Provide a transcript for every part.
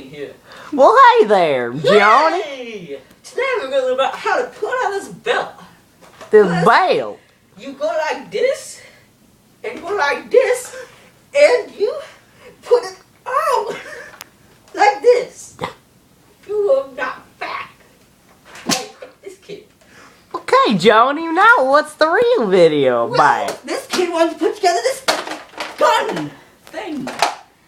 in here. Well, hey there, Johnny. Hey! Today we're going to learn about how to put on this belt. The belt. You go like this, and go like this, and you put it on. Like this. You are not fat. Like this kid. Okay, Johnny, now what's the real video about? This kid wants to put together this gun thing.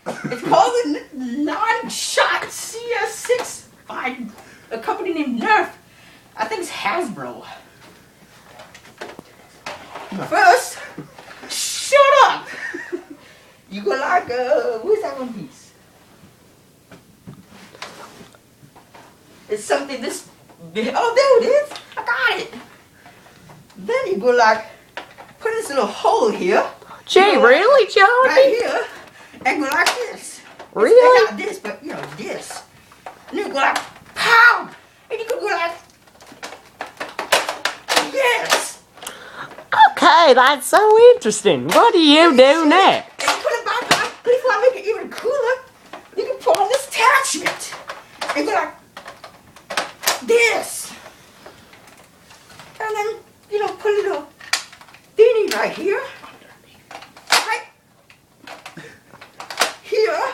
It's called the Non-Shot CS6 by a company named Nerf. I think it's Hasbro. First, shut up. You go like, where's that one piece? It's something this big. Oh, there it is. I got it. Then you go like, put this little hole here. Gee, really, Johnny? Right here. And go like this. Really? It's not this, but you know, this. And you go like, pow! And you can go like, yes! Okay, that's so interesting. What do you do next? And you put it back on. But if you want to make it even cooler, you can put on this attachment. And go like, this. And then, you know, put a little thingy right here. Right here.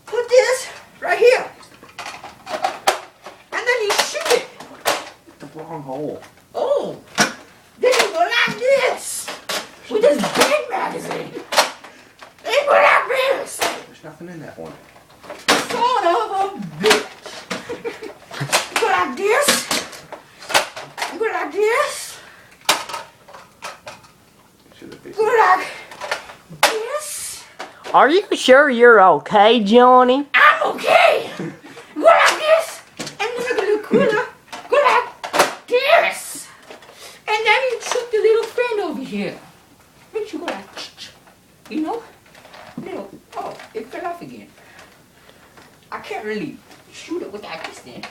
Put this right here. And then you shoot it. The wrong hole. Oh. Then you go like this. With this big magazine. Then you go like this. There's nothing in that one. Son of a bitch. You go like this. You go like this. Should have been. Go like this. Are you sure you're okay, Johnny? I'm okay. Go like this. And then look a little cooler. Go like this. And then you shoot the little friend over here. Make you go like, you know? Little, oh, it fell off again. I can't really shoot it without this then.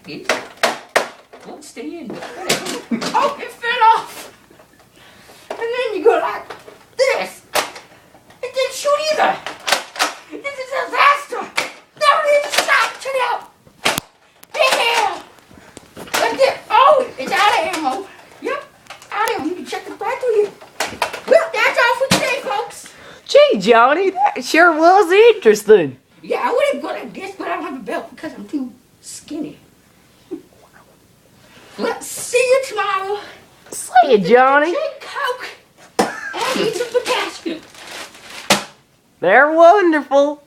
This won't stay in. Oh, it fell off. And then you go like this. It didn't shoot either. This is a disaster. Never need to stop. Check it out. Yeah. Like this. Oh, it's out of ammo. Yep, out of ammo. You can check the battery. Well, that's all for today, folks. Gee, Johnny, that sure was interesting. Yeah, I would have gone like this, but I don't have a belt because I'm too skinny. Well, see you tomorrow. See you, Johnny. Drink Coke and eat some potassium. They're wonderful.